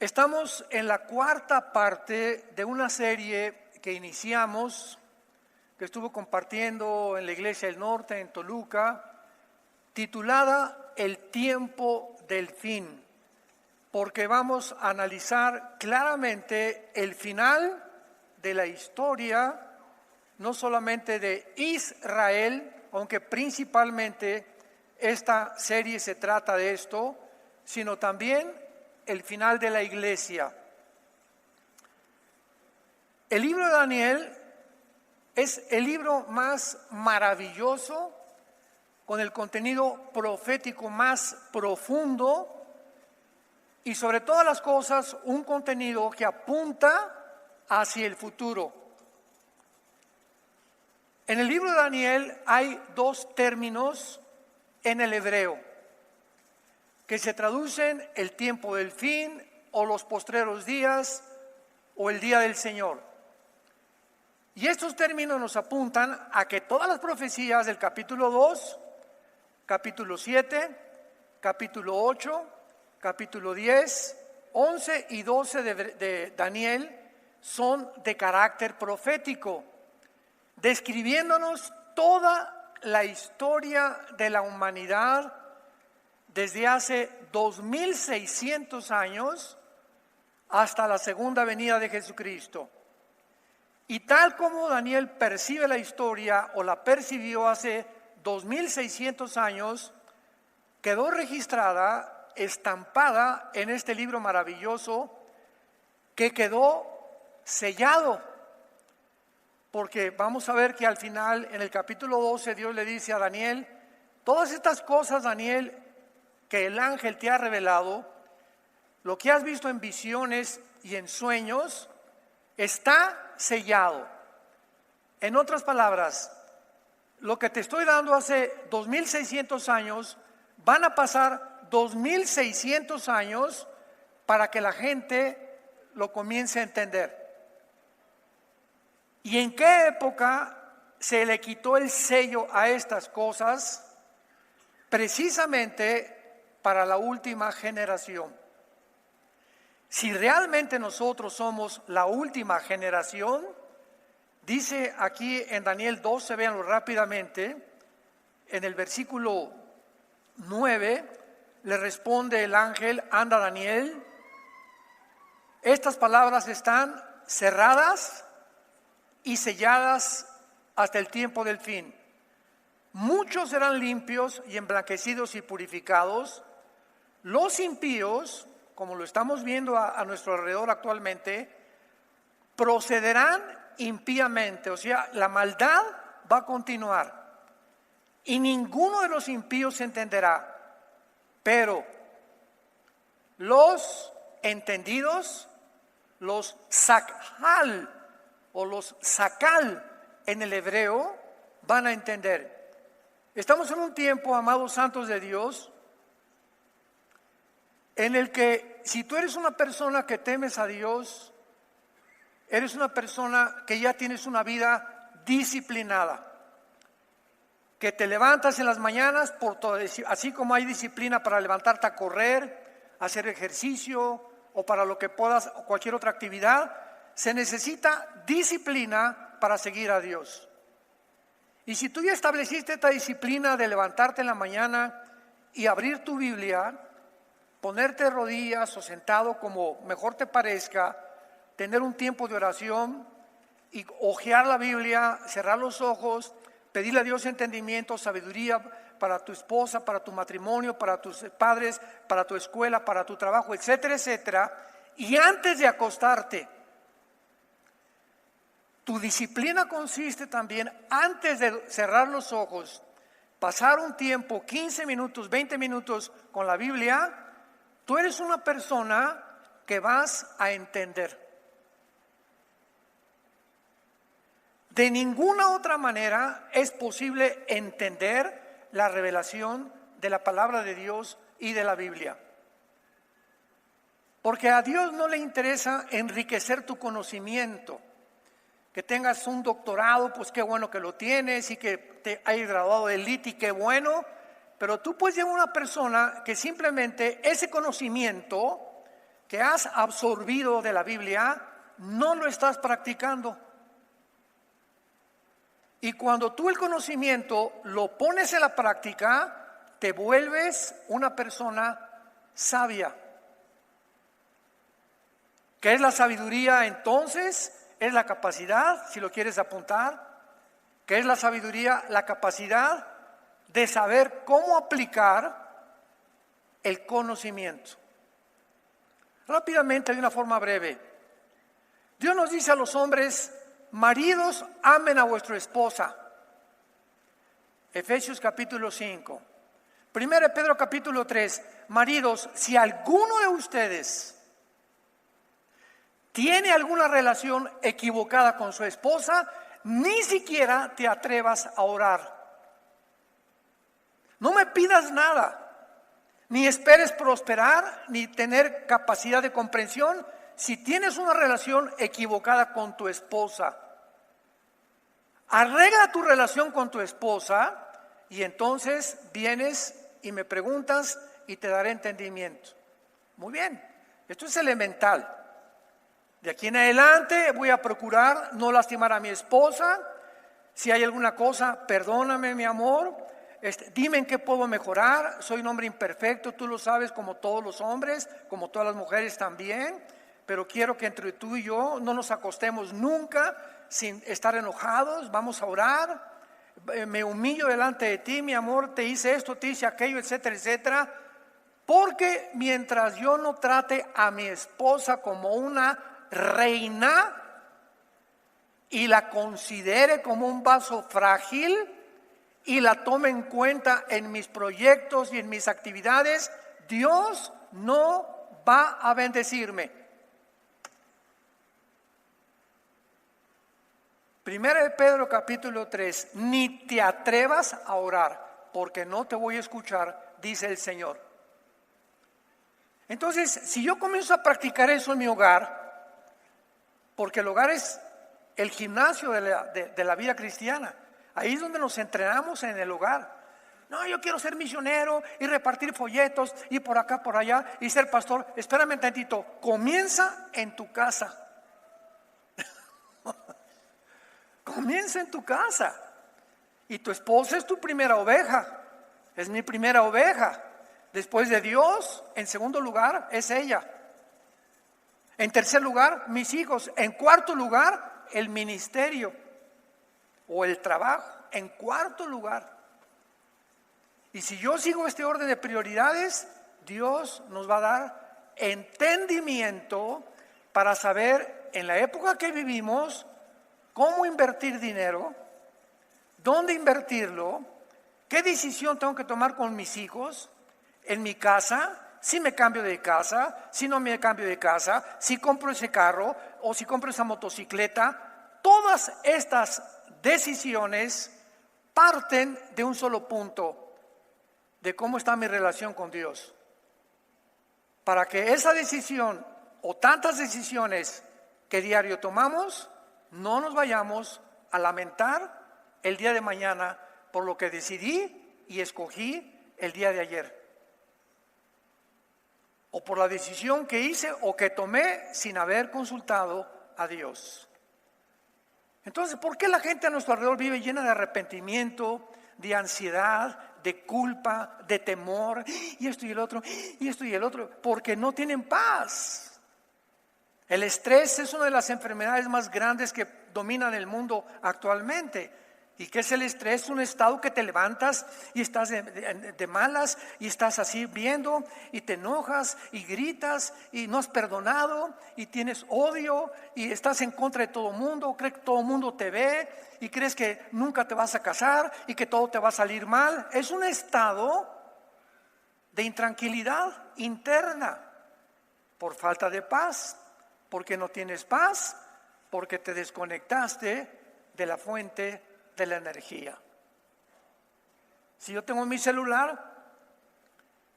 Estamos en la cuarta parte de una serie que iniciamos, que estuvo compartiendo en la Iglesia del Norte, en Toluca, titulada El tiempo del fin, porque vamos a analizar claramente el final de la historia, no solamente de Israel, aunque principalmente esta serie se trata de esto, sino también el final de la iglesia. El libro de Daniel es el libro más maravilloso, con el contenido profético más profundo y sobre todas las cosas un contenido que apunta hacia el futuro. En el libro de Daniel hay dos términos en el hebreo que se traducen el tiempo del fin o los postreros días o el día del Señor. Y estos términos nos apuntan a que todas las profecías del capítulo 2, capítulo 7, capítulo 8, capítulo 10, 11 y 12 de Daniel son de carácter profético, describiéndonos toda la historia de la humanidad desde hace 2600 años hasta la segunda venida de Jesucristo. Y tal como Daniel percibe la historia o la percibió hace 2600 años, quedó registrada, estampada en este libro maravilloso que quedó sellado. Porque vamos a ver que al final, en el capítulo 12, Dios le dice a Daniel: todas estas cosas, Daniel, que el ángel te ha revelado, lo que has visto en visiones y en sueños, está sellado. En otras palabras, lo que te estoy dando hace 2600 años, van a pasar 2600 años para que la gente lo comience a entender. ¿Y en qué época se le quitó el sello a estas cosas? Precisamente para la última generación. Si realmente nosotros somos la última generación, dice aquí en Daniel 12, véanlo rápidamente, en el versículo 9, le responde el ángel: anda, Daniel, estas palabras están cerradas y selladas hasta el tiempo del fin. Muchos serán limpios y emblanquecidos y purificados. Los impíos, como lo estamos viendo a nuestro alrededor actualmente, procederán impíamente, o sea, la maldad va a continuar. Y ninguno de los impíos se entenderá. Pero los entendidos, los sakhal o los sakal en el hebreo, van a entender. Estamos en un tiempo, amados santos de Dios, en el que si tú eres una persona que temes a Dios, eres una persona que ya tienes una vida disciplinada, que te levantas en las mañanas, así como hay disciplina para levantarte a correr, hacer ejercicio o para lo que puedas, o cualquier otra actividad, se necesita disciplina para seguir a Dios. Y si tú ya estableciste esta disciplina de levantarte en la mañana y abrir tu Biblia, ponerte de rodillas o sentado como mejor te parezca, tener un tiempo de oración y hojear la Biblia, cerrar los ojos, pedirle a Dios entendimiento, sabiduría para tu esposa, para tu matrimonio, para tus padres, para tu escuela, para tu trabajo, etcétera, etcétera. Y antes de acostarte, tu disciplina consiste también, antes de cerrar los ojos, pasar un tiempo, 15 minutos, 20 minutos con la Biblia. Tú eres una persona que vas a entender. De ninguna otra manera es posible entender la revelación de la palabra de Dios y de la Biblia. Porque a Dios no le interesa enriquecer tu conocimiento. Que tengas un doctorado, pues qué bueno que lo tienes, y que te hayas graduado de élite, y qué bueno. Pero tú puedes llevar a una persona que simplemente ese conocimiento que has absorbido de la Biblia, no lo estás practicando. Y cuando tú el conocimiento lo pones en la práctica, te vuelves una persona sabia. ¿Qué es la sabiduría entonces? Es la capacidad, si lo quieres apuntar. ¿Qué es la sabiduría? La capacidad de saber cómo aplicar el conocimiento. Rápidamente, de una forma breve. Dios nos dice a los hombres: maridos, amen a vuestra esposa. Efesios capítulo 5. 1 Pedro capítulo 3. Maridos, si alguno de ustedes tiene alguna relación equivocada con su esposa, ni siquiera te atrevas a orar. No me pidas nada, ni esperes prosperar, ni tener capacidad de comprensión si tienes una relación equivocada con tu esposa. Arregla tu relación con tu esposa y entonces vienes y me preguntas y te daré entendimiento. Muy bien, esto es elemental. De aquí en adelante voy a procurar no lastimar a mi esposa. Si hay alguna cosa, perdóname, mi amor. Dime en qué puedo mejorar. Soy un hombre imperfecto, tú lo sabes, como todos los hombres, como todas las mujeres también. Pero quiero que entre tú y yo no nos acostemos nunca sin estar enojados. Vamos a orar. Me humillo delante de ti, mi amor. Te hice esto, te hice aquello, etcétera, etcétera. Porque mientras yo no trate a mi esposa como una reina y la considere como un vaso frágil y la tome en cuenta en mis proyectos y en mis actividades, Dios no va a bendecirme. 1 Pedro capítulo 3, ni te atrevas a orar, porque no te voy a escuchar, dice el Señor. Entonces, si yo comienzo a practicar eso en mi hogar, porque el hogar es el gimnasio de la vida cristiana, ahí es donde nos entrenamos, en el hogar. No, yo quiero ser misionero y repartir folletos y por acá, por allá y ser pastor. Espérame un tantito, comienza en tu casa. Comienza en tu casa. Y tu esposa es tu primera oveja, es mi primera oveja. Después de Dios, en segundo lugar, es ella. En tercer lugar, mis hijos. En cuarto lugar, el ministerio o el trabajo. En cuarto lugar. Y si yo sigo este orden de prioridades, Dios nos va a dar entendimiento para saber en la época que vivimos cómo invertir dinero, dónde invertirlo, qué decisión tengo que tomar con mis hijos, en mi casa, si me cambio de casa, si no me cambio de casa, si compro ese carro o si compro esa motocicleta. Todas estas decisiones parten de un solo punto, de cómo está mi relación con Dios. Para que esa decisión o tantas decisiones que diario tomamos, no nos vayamos a lamentar el día de mañana por lo que decidí y escogí el día de ayer, o por la decisión que hice o que tomé sin haber consultado a Dios. Entonces, ¿por qué la gente a nuestro alrededor vive llena de arrepentimiento, de ansiedad, de culpa, de temor, y esto y el otro, y esto y el otro? Porque no tienen paz. El estrés es una de las enfermedades más grandes que dominan el mundo actualmente. ¿Y qué es el estrés? Un estado que te levantas y estás de malas y estás así viendo y te enojas y gritas y no has perdonado y tienes odio y estás en contra de todo el mundo, crees que todo el mundo te ve y crees que nunca te vas a casar y que todo te va a salir mal. Es un estado de intranquilidad interna por falta de paz, porque no tienes paz, porque te desconectaste de la fuente de la energía. Si yo tengo mi celular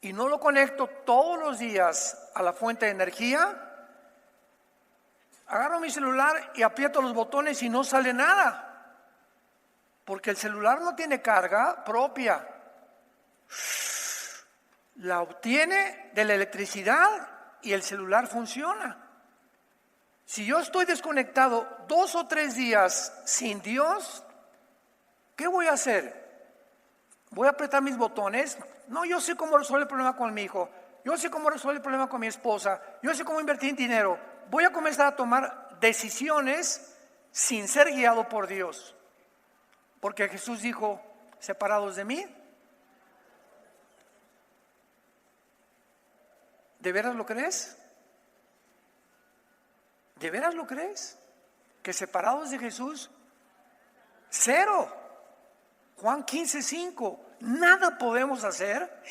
y no lo conecto todos los días a la fuente de energía, agarro mi celular y aprieto los botones y no sale nada, porque el celular no tiene carga propia. La obtiene de la electricidad y el celular funciona. Si yo estoy desconectado 2 o 3 días sin Dios, ¿qué voy a hacer? ¿Voy a apretar mis botones? No, yo sé cómo resolver el problema con mi hijo. Yo sé cómo resolver el problema con mi esposa. Yo sé cómo invertir en dinero. Voy a comenzar a tomar decisiones sin ser guiado por Dios. Porque Jesús dijo, separados de mí. ¿De veras lo crees? ¿De veras lo crees? Que separados de Jesús, cero. Juan 15:5, nada podemos hacer.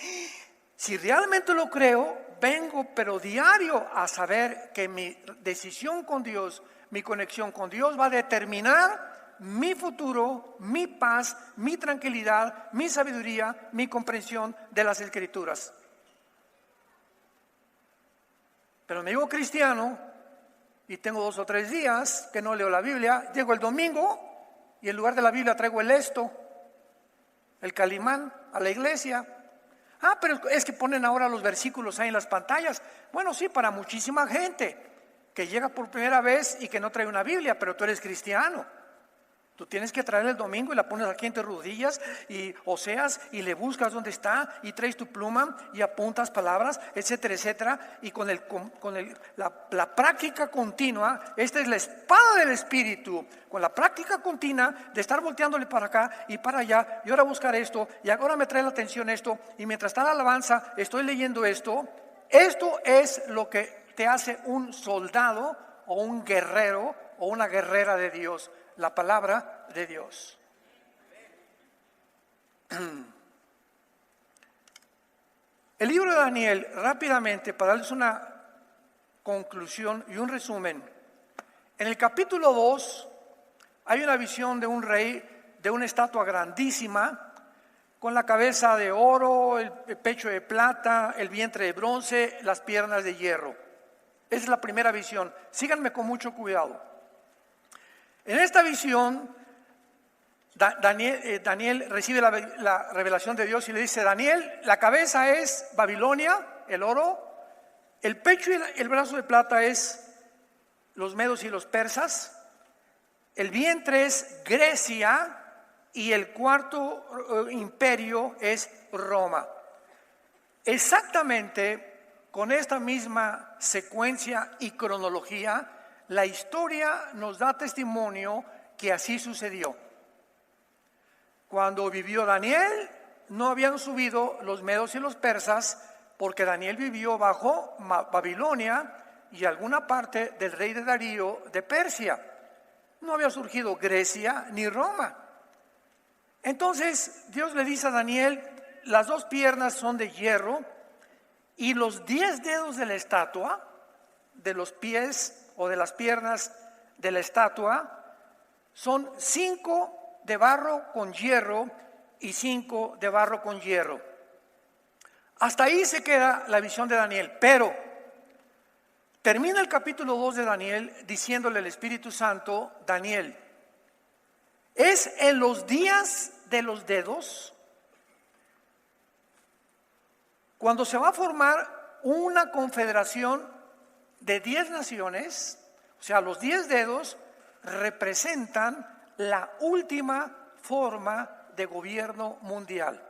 Si realmente lo creo, vengo pero diario a saber que mi decisión con Dios, mi conexión con Dios va a determinar mi futuro, mi paz, mi tranquilidad, mi sabiduría, mi comprensión de las Escrituras. Pero me digo cristiano y tengo 2 o 3 días que no leo la Biblia. Llego el domingo y en lugar de la Biblia traigo el esto, el calimán a la iglesia. Pero es que ponen ahora los versículos ahí en las pantallas. Bueno, sí, para muchísima gente que llega por primera vez y que no trae una Biblia, pero tú eres cristiano. Tú tienes que traer el domingo y la pones aquí en tus rodillas y oseas y le buscas dónde está y traes tu pluma y apuntas palabras, etcétera, etcétera. Y con la práctica continua, esta es la espada del Espíritu, con la práctica continua de estar volteándole para acá y para allá y ahora buscar esto y ahora me trae la atención esto y mientras está la alabanza estoy leyendo esto. Esto es lo que te hace un soldado o un guerrero o una guerrera de Dios. La palabra de Dios. El libro de Daniel, rápidamente, para darles una conclusión y un resumen. En el capítulo 2 hay una visión de un rey, de una estatua grandísima, con la cabeza de oro, el pecho de plata, el vientre de bronce, las piernas de hierro. Esa es la primera visión. Síganme con mucho cuidado. En esta visión, Daniel recibe la revelación de Dios y le dice: Daniel, la cabeza es Babilonia, el oro, el pecho y el brazo de plata es los medos y los persas, el vientre es Grecia y el cuarto imperio es Roma. Exactamente con esta misma secuencia y cronología, la historia nos da testimonio que así sucedió. Cuando vivió Daniel, no habían subido los medos y los persas, porque Daniel vivió bajo Babilonia y alguna parte del rey de Darío de Persia. No había surgido Grecia ni Roma. Entonces Dios le dice a Daniel: las 2 piernas son de hierro y los 10 dedos de la estatua, de los pies o de las piernas de la estatua, son 5 de barro con hierro y 5 de barro con hierro. Hasta ahí se queda la visión de Daniel, pero termina el capítulo 2 de Daniel diciéndole al Espíritu Santo: Daniel, es en los días de los dedos cuando se va a formar una confederación de 10 naciones, o sea, los 10 dedos representan la última forma de gobierno mundial.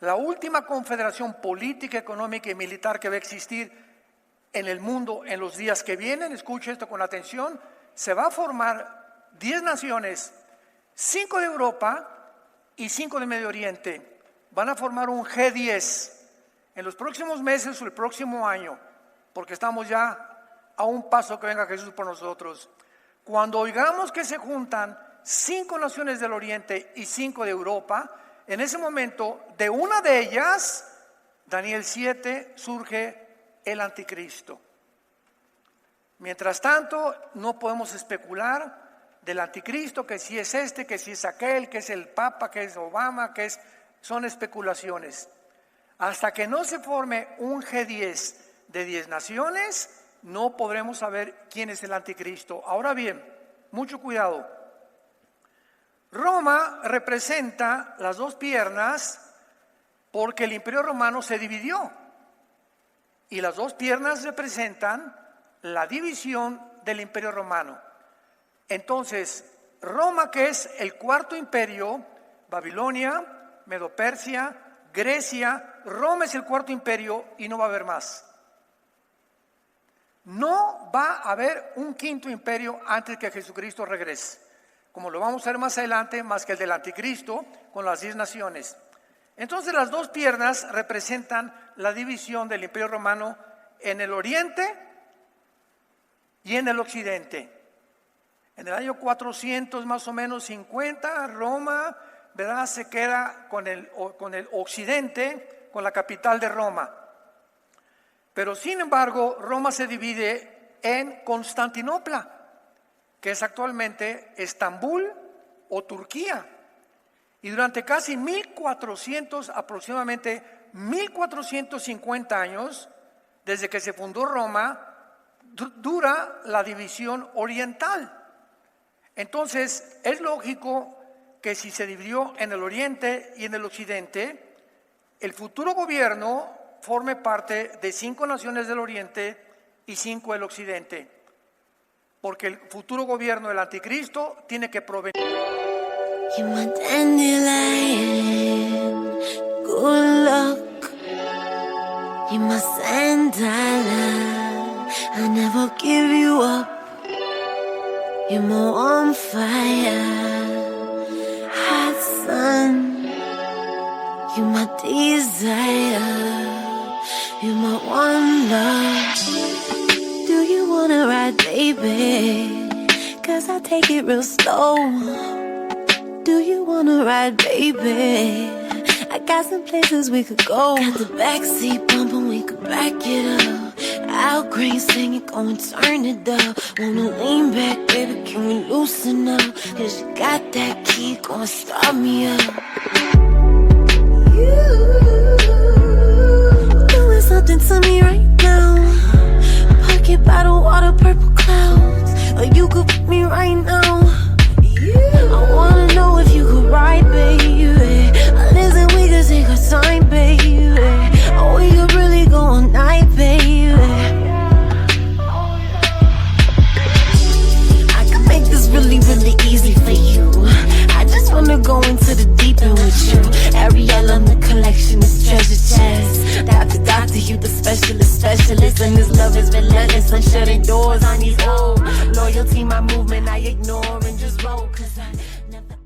La última confederación política, económica y militar que va a existir en el mundo en los días que vienen. Escuche esto con atención. Se va a formar 10 naciones, 5 de Europa y 5 de Medio Oriente. Van a formar un G10 en los próximos meses o el próximo año, porque estamos ya a un paso que venga Jesús por nosotros. Cuando oigamos que se juntan 5 naciones del Oriente y 5 de Europa, en ese momento, de una de ellas, Daniel 7, surge el anticristo. Mientras tanto, no podemos especular del anticristo, que si es este, que si es aquel, que es el Papa, que es Obama, son especulaciones. Hasta que no se forme un G10 de 10 naciones, no podremos saber quién es el anticristo. Ahora bien, mucho cuidado. Roma representa las 2 piernas porque el imperio romano se dividió. Y las dos piernas representan la división del Imperio Romano. Entonces, Roma, que es el cuarto imperio, Babilonia, Medo-Persia, Grecia, Roma es el cuarto imperio y no va a haber más. No va a haber un quinto imperio antes que Jesucristo regrese, como lo vamos a ver más adelante, más que el del anticristo con las 10 naciones. Entonces las dos piernas representan la división del Imperio Romano en el oriente y en el occidente. En el año 400 más o menos 50, Roma, ¿verdad?, se queda con el occidente, con la capital de Roma. Pero sin embargo, Roma se divide en Constantinopla, que es actualmente Estambul o Turquía. Y durante casi 1400, aproximadamente 1450 años, desde que se fundó Roma, dura la división oriental. Entonces, es lógico que si se dividió en el oriente y en el occidente, el futuro gobierno forme parte de 5 naciones del oriente y 5 del occidente. Porque el futuro gobierno del anticristo tiene que provenir. You're my dandelion, good luck. You're my sandalwood, I never give you up. You're my on fire, hot sun. You're my desire, you're my one love. Do you wanna ride, baby? 'Cause I take it real slow. Do you wanna ride, baby? I got some places we could go. Got the backseat bumping, we could back it up. Al Green singing, go and turn it up. Wanna lean back, baby, can we loosen up? 'Cause you got that key, go and start me up. You doing something to me right now. Pocket bottle, water, purple clouds. Or you could put me right now. I wanna know if you could ride, baby. Listen, we could take our time, baby. Or we could really go all night, baby. I can make this really, really easy for you. I just wanna go into the deep end with you. Ariel on the collection is treasure chest. Doctor, you the specialist. And this love is relentless. I'm shutting doors on these old. Loyalty, my movement, I ignore and just roll. 'Cause I never...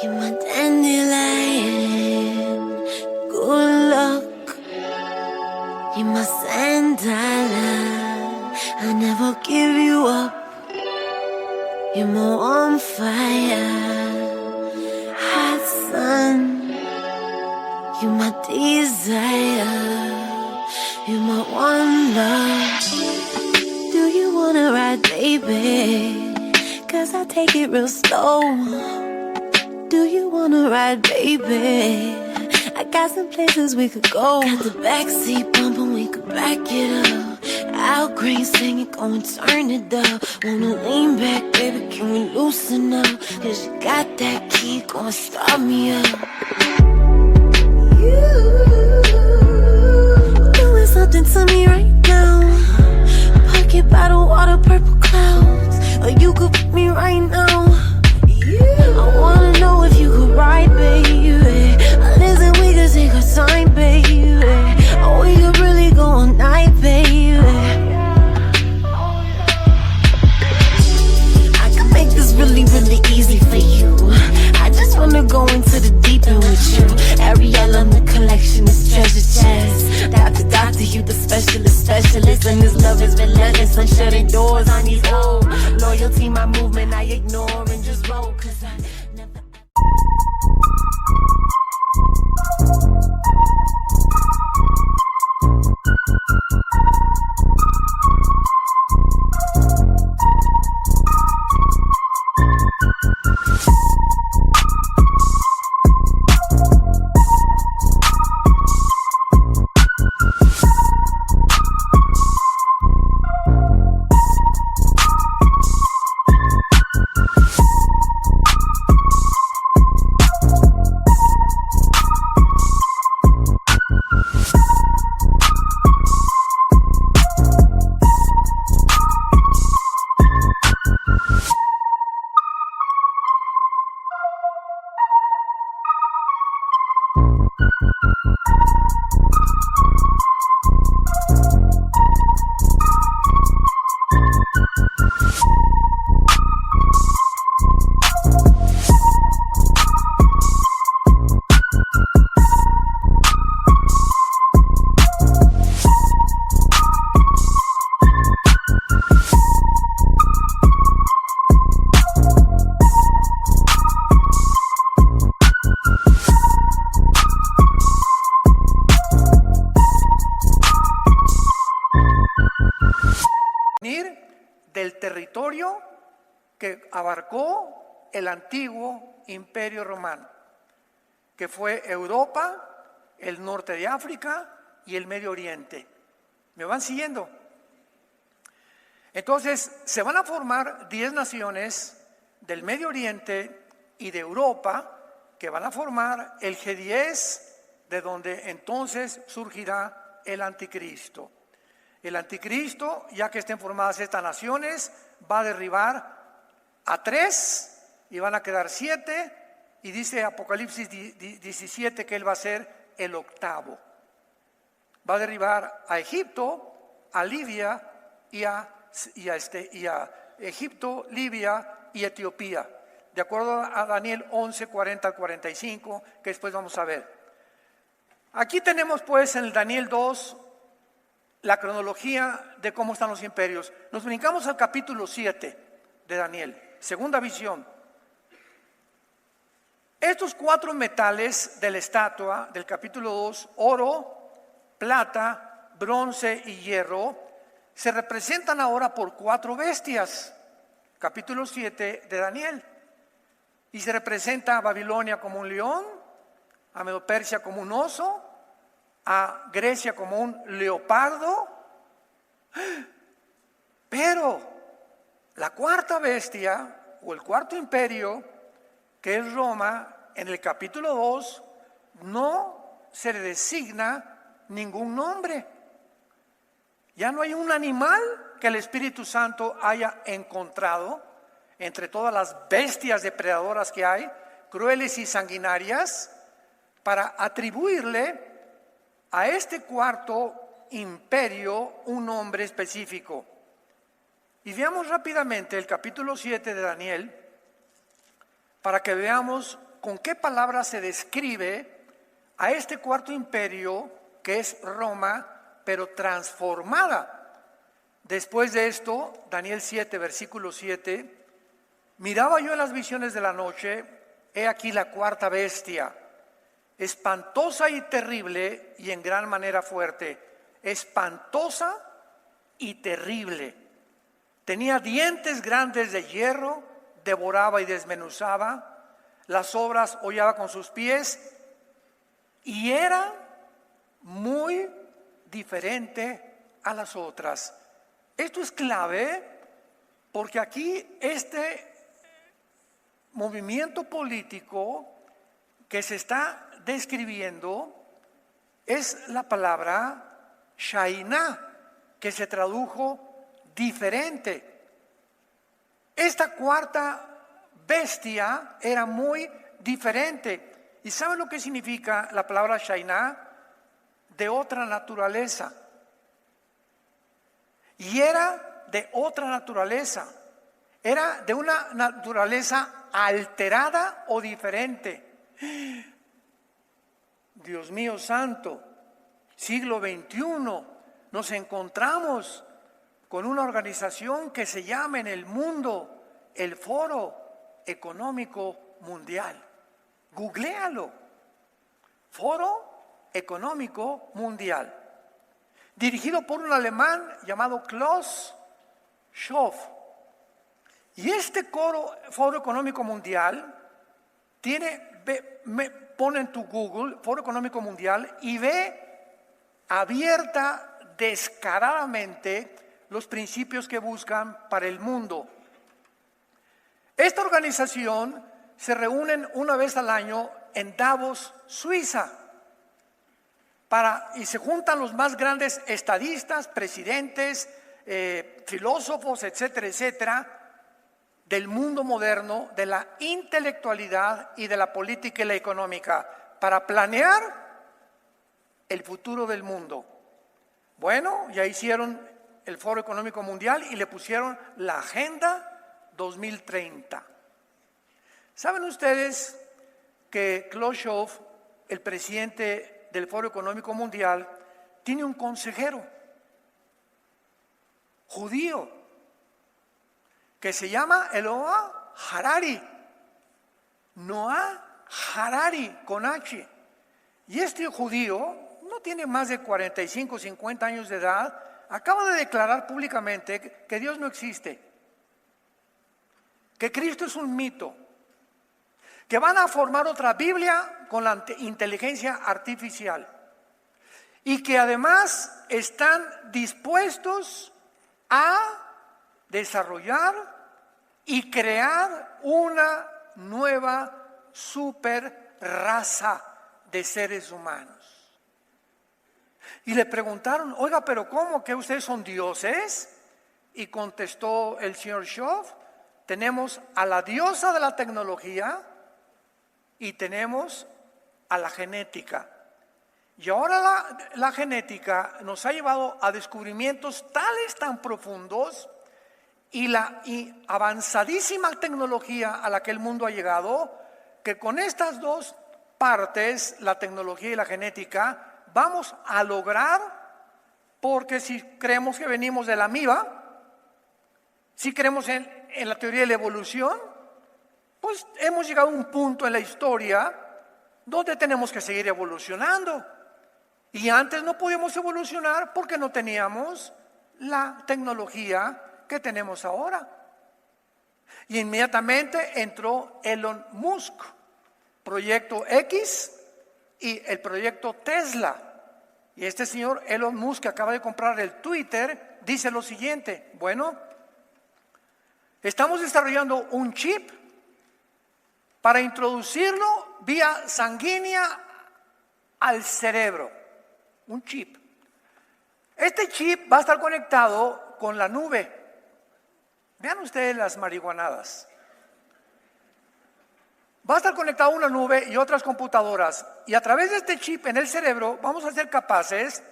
You're my dandelion, good luck. You're my sandalwood, I never give you up. You're my on fire, hot sun. You're my desire, you're my one love. Do you wanna ride, baby? 'Cause I take it real slow. Do you wanna ride, baby? I got some places we could go. Got the backseat bumping, we could back it up. Al Green singing, go and turn it up. Wanna lean back, baby, can we loosen up? Cause you got that key, go and start me up. You doing something to me right now. Pocket bottle, water, purple clouds. Or you could pick me right now. I wanna know if you could ride, baby. Listen, we could take our time, baby. Or we could really go all night, baby. I can make this really, really easy for you. I just wanna go into the deep end with you. Ariel on the collection is treasure chest. Doctor, you the specialist. And this love is relentless. I'm shutting doors on these old. Loyalty, my movement, I ignore and just roll. Cause I never... Del territorio que abarcó el antiguo imperio romano, que fue Europa, el norte de África y el Medio Oriente. ¿Me van siguiendo? Entonces se van a formar 10 naciones del Medio Oriente y de Europa que van a formar el G10, de donde entonces surgirá el anticristo. El anticristo, ya que estén formadas estas naciones, va a derribar a 3 y van a quedar 7, y dice Apocalipsis 17 que él va a ser el octavo. Va a derribar a Egipto, a Libia y a Egipto, Libia y Etiopía, de acuerdo a Daniel 11, 40 al 45, que después vamos a ver. Aquí tenemos pues en el Daniel 2 la cronología de cómo están los imperios. Nos brincamos al capítulo 7 de Daniel, segunda visión. Estos 4 metales de la estatua del capítulo 2, oro, plata, bronce y hierro, se representan ahora por 4 bestias, capítulo 7 de Daniel. Y se representa a Babilonia como un león, a Medo-Persia como un oso, a Grecia como un leopardo. Pero la cuarta bestia o el cuarto imperio, que es Roma, en el capítulo 2 no se le designa ningún nombre. Ya no hay un animal que el Espíritu Santo haya encontrado entre todas las bestias depredadoras que hay, crueles y sanguinarias, para atribuirle a este cuarto imperio un nombre específico. Y veamos rápidamente el capítulo 7 de Daniel para que veamos con qué palabra se describe a este cuarto imperio que es Roma, pero transformada. Después de esto, Daniel 7, versículo 7, miraba yo en las visiones de la noche, he aquí la cuarta bestia, espantosa y terrible y en gran manera fuerte, espantosa y terrible. Tenía dientes grandes de hierro, devoraba y desmenuzaba, las obras hollaba con sus pies y era muy diferente a las otras. Esto es clave porque aquí este movimiento político que se está describiendo es la palabra Shainá, que se tradujo diferente. Esta cuarta bestia era muy diferente. ¿Y saben lo que significa la palabra Shainá? De otra naturaleza. Y era de otra naturaleza. Era de una naturaleza alterada o diferente. Dios mío santo, siglo XXI, nos encontramos con una organización que se llama en el mundo el Foro Económico Mundial. Googléalo. Foro Económico Mundial. Dirigido por un alemán llamado Klaus Schwab. Y este Foro Económico Mundial pone en tu Google Foro Económico Mundial y ve abierta, descaradamente los principios que buscan para el mundo. Esta organización se reúnen una vez al año en Davos, Suiza, y se juntan los más grandes estadistas, presidentes, filósofos, etcétera, etcétera, del mundo moderno, de la intelectualidad y de la política y la económica, para planear el futuro del mundo. Bueno, ya hicieron el Foro Económico Mundial y le pusieron la Agenda 2030. ¿Saben ustedes que Klaus Schwab, el presidente del Foro Económico Mundial, tiene un consejero judío que se llama Noah Harari? Noah Harari, con H. Y este judío no tiene más de 45 o 50 años de edad, acaba de declarar públicamente que Dios no existe, que Cristo es un mito, que van a formar otra Biblia con la inteligencia artificial y que además están dispuestos a desarrollar y crear una nueva super raza de seres humanos. Y le preguntaron, oiga, pero ¿cómo que ustedes son dioses? Y contestó el señor Schwab, tenemos a la diosa de la tecnología y tenemos a la genética. Y ahora la genética nos ha llevado a descubrimientos tales, tan profundos, y avanzadísima tecnología a la que el mundo ha llegado, que con estas dos partes, la tecnología y la genética, vamos a lograr, porque si creemos que venimos de la amiba, si creemos en la teoría de la evolución, pues hemos llegado a un punto en la historia donde tenemos que seguir evolucionando. Y antes no podíamos evolucionar porque no teníamos la tecnología que tenemos ahora. Y inmediatamente entró Elon Musk, Proyecto X y el proyecto Tesla. Y este señor Elon Musk, que acaba de comprar el Twitter, dice lo siguiente: bueno, estamos desarrollando un chip para introducirlo vía sanguínea al cerebro. Un chip. Este chip va a estar conectado con la nube. Vean ustedes las marihuanadas. Va a estar conectado a una nube y otras computadoras. Y a través de este chip en el cerebro vamos a ser capaces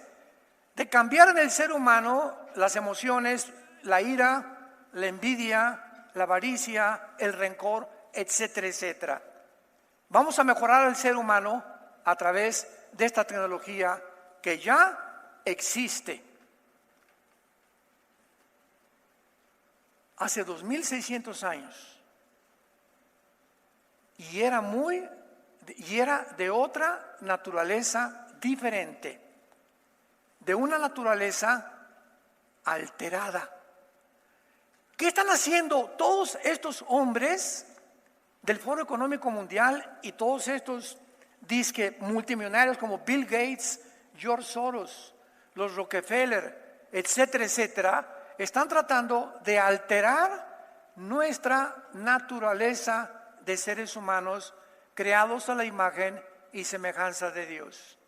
de cambiar en el ser humano las emociones, la ira, la envidia, la avaricia, el rencor, etcétera, etcétera. Vamos a mejorar al ser humano a través de esta tecnología que ya existe. Hace 2600 años. Y era de otra naturaleza diferente, de una naturaleza alterada. ¿Qué están haciendo todos estos hombres del Foro Económico Mundial y todos estos disque multimillonarios como Bill Gates, George Soros, los Rockefeller, etcétera, etcétera? están tratando de alterar nuestra naturaleza de seres humanos creados a la imagen y semejanza de Dios.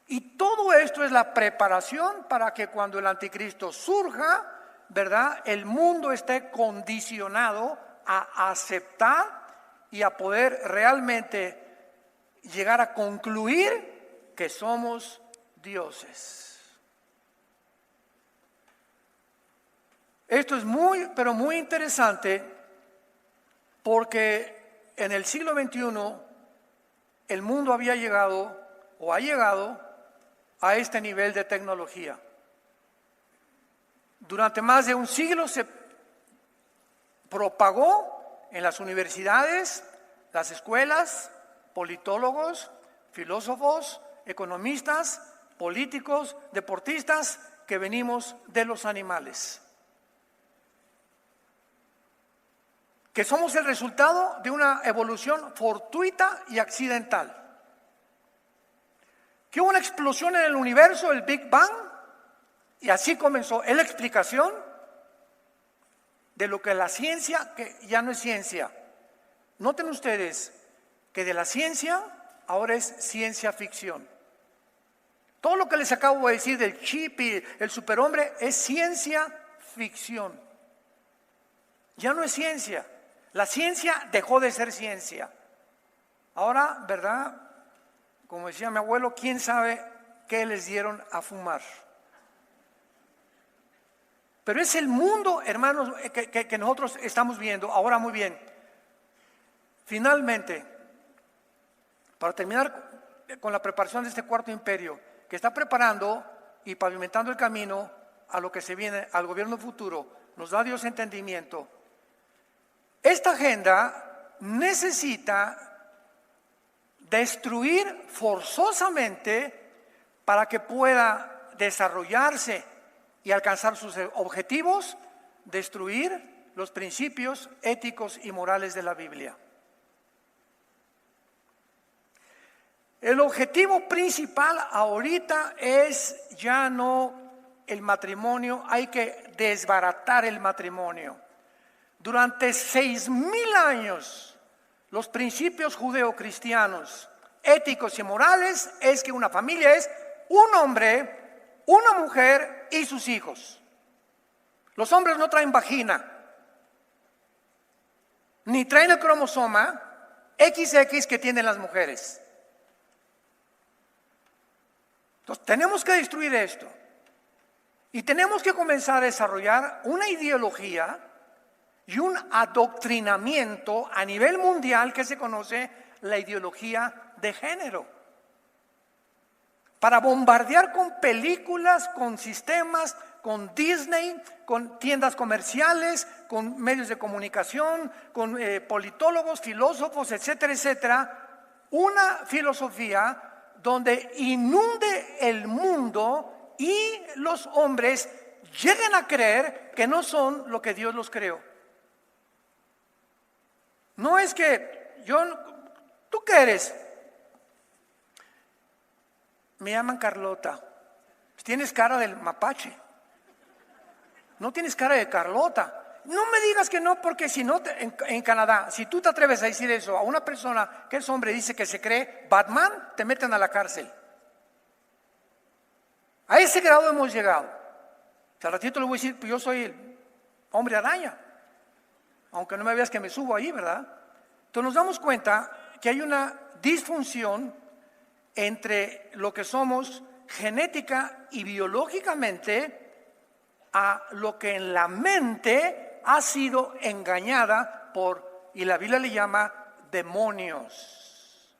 Y todo esto es la preparación para que cuando el anticristo surja, ¿verdad?, el mundo esté condicionado a aceptar y a poder realmente llegar a concluir que somos dioses. Esto es muy, pero muy interesante, porque en el siglo XXI el mundo había llegado o ha llegado a este nivel de tecnología. Durante más de un siglo se propagó en las universidades, las escuelas, politólogos, filósofos, economistas, políticos, deportistas, que venimos de los animales. Que somos el resultado de una evolución fortuita y accidental. Que hubo una explosión en el universo, el Big Bang, y así comenzó. Es la explicación de lo que la ciencia, que ya no es ciencia. Noten ustedes que de la ciencia ahora es ciencia ficción. Todo lo que les acabo de decir del chip y el superhombre es ciencia ficción. Ya no es ciencia. La ciencia dejó de ser ciencia. Ahora, ¿verdad? Como decía mi abuelo, ¿quién sabe qué les dieron a fumar? Pero es el mundo, hermanos, que nosotros estamos viendo. Ahora, muy bien. Finalmente, para terminar con la preparación de este cuarto imperio, que está preparando y pavimentando el camino a lo que se viene, al gobierno futuro, nos da Dios entendimiento. Esta agenda necesita destruir forzosamente para que pueda desarrollarse y alcanzar sus objetivos, destruir los principios éticos y morales de la Biblia. El objetivo principal ahorita es ya no el matrimonio, hay que desbaratar el matrimonio. Durante 6,000 años, los principios judeocristianos, éticos y morales, es que una familia es un hombre, una mujer y sus hijos. Los hombres no traen vagina, ni traen el cromosoma XX que tienen las mujeres. Entonces tenemos que destruir esto y tenemos que comenzar a desarrollar una ideología y un adoctrinamiento a nivel mundial que se conoce la ideología de género, para bombardear con películas, con sistemas, con Disney, con tiendas comerciales, con medios de comunicación, con politólogos, filósofos, etcétera, etcétera, una filosofía donde inunde el mundo y los hombres lleguen a creer que no son lo que Dios los creó. No es que ¿tú qué eres? Me llaman Carlota. Tienes cara del mapache. No tienes cara de Carlota. No me digas que no, porque si no, en Canadá, si tú te atreves a decir eso a una persona que es hombre y dice que se cree Batman, te meten a la cárcel. A ese grado hemos llegado. Al ratito le voy a decir, pues yo soy el hombre araña, aunque no me veas que me subo ahí, ¿verdad? Entonces nos damos cuenta que hay una disfunción entre lo que somos genética y biológicamente a lo que en la mente ha sido engañada por, y la Biblia le llama demonios.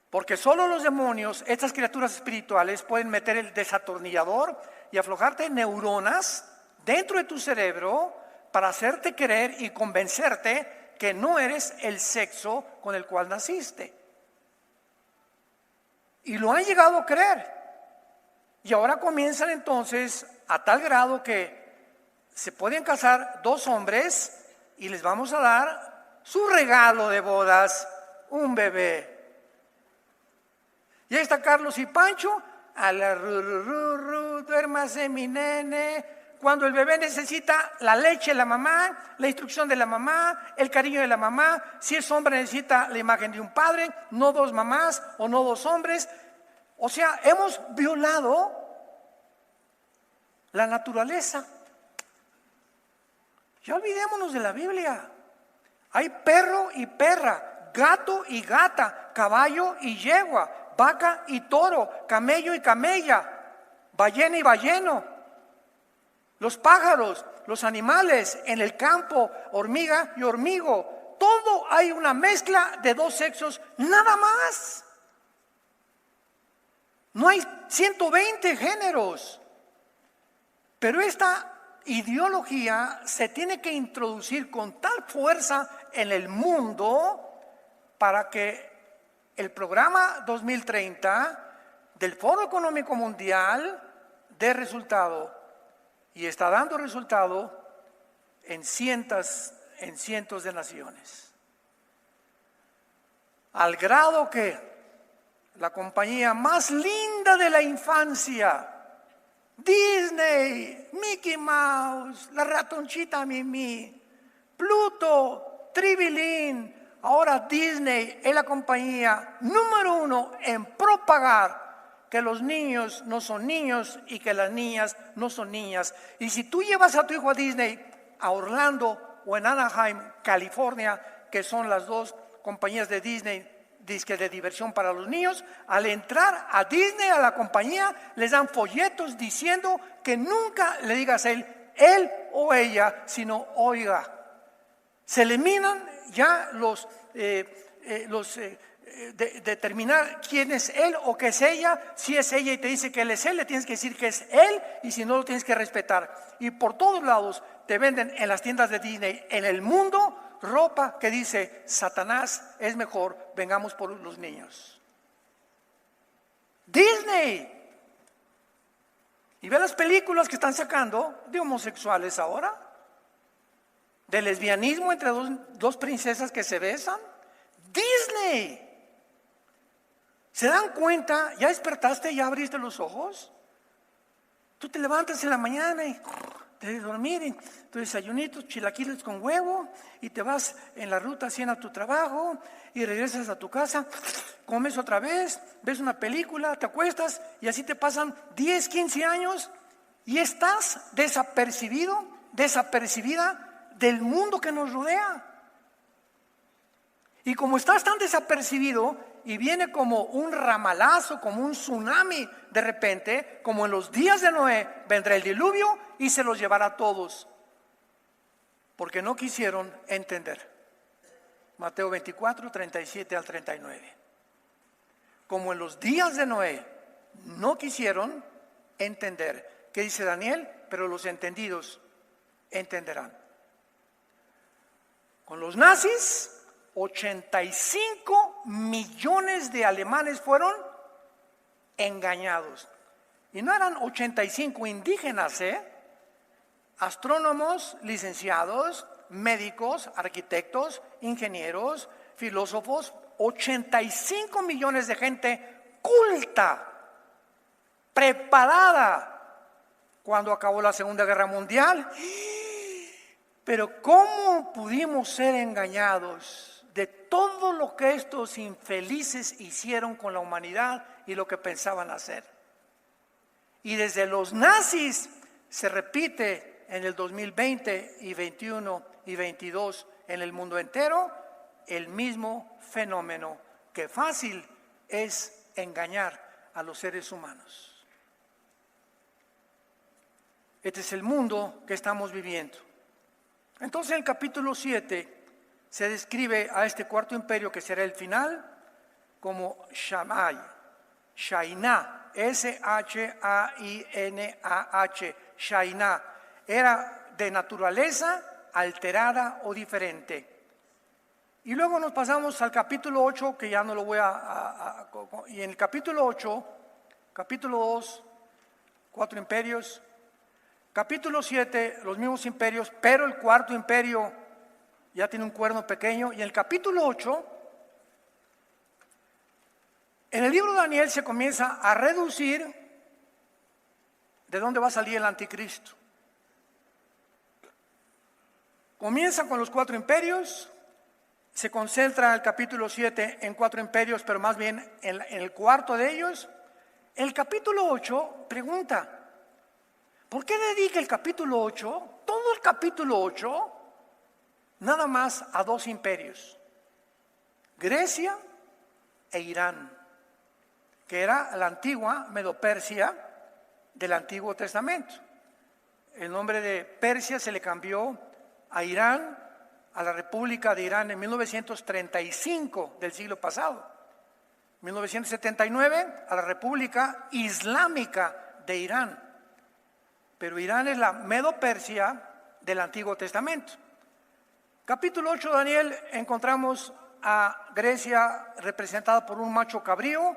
Porque solo los demonios, estas criaturas espirituales, pueden meter el desatornillador y aflojarte neuronas dentro de tu cerebro para hacerte creer y convencerte que no eres el sexo con el cual naciste. Y lo han llegado a creer. Y ahora comienzan entonces a tal grado que se pueden casar dos hombres y les vamos a dar su regalo de bodas, un bebé. Y ahí está Carlos y Pancho a la ru, duérmase mi nene. Cuando el bebé necesita la leche de la mamá, la instrucción de la mamá, el cariño de la mamá. Si es hombre necesita la imagen de un padre, no dos mamás o no dos hombres. O sea, hemos violado la naturaleza. Ya olvidémonos de la Biblia. Hay perro y perra, gato y gata, caballo y yegua, vaca y toro, camello y camella, ballena y balleno. Los pájaros, los animales en el campo, hormiga y hormigo. Todo hay una mezcla de dos sexos, nada más. No hay 120 géneros. Pero esta ideología se tiene que introducir con tal fuerza en el mundo para que el programa 2030 del Foro Económico Mundial dé resultado. Y está dando resultado en cientos de naciones. Al grado que la compañía más linda de la infancia, Disney, Mickey Mouse, la ratoncita Mimi, Pluto, Tribilín, ahora Disney es la compañía número 1 en propagar que los niños no son niños y que las niñas no son niñas. Y si tú llevas a tu hijo a Disney, a Orlando o en Anaheim, California, que son las dos compañías de Disney, disque de diversión para los niños, al entrar a Disney, a la compañía, les dan folletos diciendo que nunca le digas él o ella, sino oiga. Se eliminan ya los determinar quién es él o qué es ella. Si es ella y te dice que él es él, le tienes que decir que es él, y si no, lo tienes que respetar. Y por todos lados te venden en las tiendas de Disney en el mundo ropa que dice Satanás es mejor, vengamos por los niños. Disney. Y ve las películas que están sacando de homosexuales ahora, de lesbianismo entre dos princesas que se besan. Disney. ¿Se dan cuenta? ¿Ya despertaste? ¿Ya abriste los ojos? Tú te levantas en la mañana y te dormir, y tu desayunito, chilaquiles con huevo, y te vas en la ruta 100 a tu trabajo, y regresas a tu casa, comes otra vez, ves una película, te acuestas, y así te pasan 10, 15 años, y estás desapercibido, desapercibida del mundo que nos rodea. Y como estás tan desapercibido y viene como un ramalazo, como un tsunami de repente, como en los días de Noé, vendrá el diluvio y se los llevará a todos, porque no quisieron entender. Mateo 24, 37 al 39. Como en los días de Noé no quisieron entender. ¿Qué dice Daniel? Pero los entendidos entenderán. Con los nazis, 85 millones de alemanes fueron engañados. Y no eran 85 indígenas, astrónomos, licenciados, médicos, arquitectos, ingenieros, filósofos, 85 millones de gente culta, preparada cuando acabó la Segunda Guerra Mundial. Pero ¿cómo pudimos ser engañados de todo lo que estos infelices hicieron con la humanidad y lo que pensaban hacer? Y desde los nazis se repite en el 2020 y 21 y 22 en el mundo entero el mismo fenómeno, que fácil es engañar a los seres humanos. Este es el mundo que estamos viviendo. Entonces en el capítulo 7 se describe a este cuarto imperio, que será el final, como Shammai, Shainah, S-H-A-I-N-A-H, Shainah. Era de naturaleza alterada o diferente. Y luego nos pasamos al capítulo 8, que ya no lo voy y en el capítulo 8, capítulo 2, 4 imperios, capítulo 7, los mismos imperios, pero el cuarto imperio ya tiene un cuerno pequeño. Y en el capítulo 8 En el libro de Daniel se comienza a reducir de dónde va a salir el anticristo. Comienza con los 4 imperios, se concentra el capítulo 7 en 4 imperios, pero más bien en el cuarto de ellos. El capítulo 8 pregunta, ¿por qué dedica el capítulo 8, todo el capítulo 8, nada más a 2 imperios? Grecia e Irán, que era la antigua Medo-Persia del Antiguo Testamento. El nombre de Persia se le cambió a Irán, a la República de Irán en 1935 del siglo pasado. 1979 a la República Islámica de Irán. Pero Irán es la Medo-Persia del Antiguo Testamento. Capítulo 8 de Daniel encontramos a Grecia representada por un macho cabrío,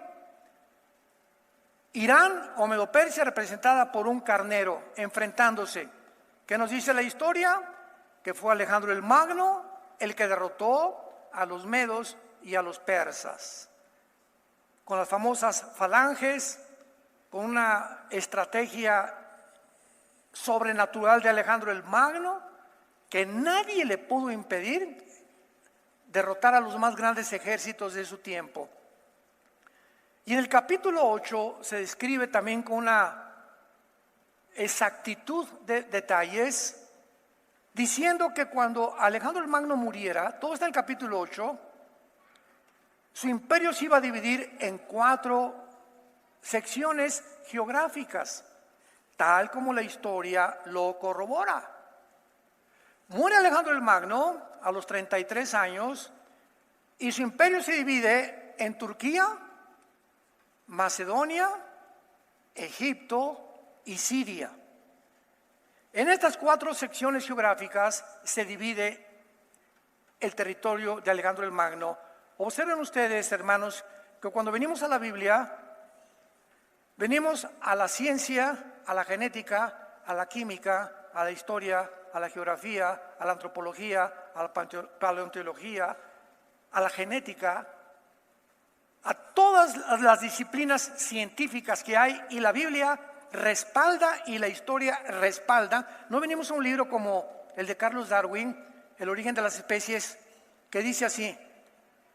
Irán o Medo-Persia representada por un carnero enfrentándose. ¿Qué nos dice la historia? Que fue Alejandro el Magno el que derrotó a los medos y a los persas. Con las famosas falanges, con una estrategia sobrenatural de Alejandro el Magno, que nadie le pudo impedir derrotar a los más grandes ejércitos de su tiempo. Y en el capítulo 8 se describe también con una exactitud de detalles, diciendo que cuando Alejandro el Magno muriera, todo está en el capítulo 8, su imperio se iba a dividir en 4 secciones geográficas, tal como la historia lo corrobora. Muere Alejandro el Magno a los 33 años y su imperio se divide en Turquía, Macedonia, Egipto y Siria. En estas 4 secciones geográficas se divide el territorio de Alejandro el Magno. Observen ustedes, hermanos, que cuando venimos a la Biblia, venimos a la ciencia, a la genética, a la química, a la historia, a la geografía, a la antropología, a la paleontología, a la genética, a todas las disciplinas científicas que hay, y la Biblia respalda y la historia respalda. No venimos a un libro como el de Carlos Darwin, El origen de las especies, que dice así: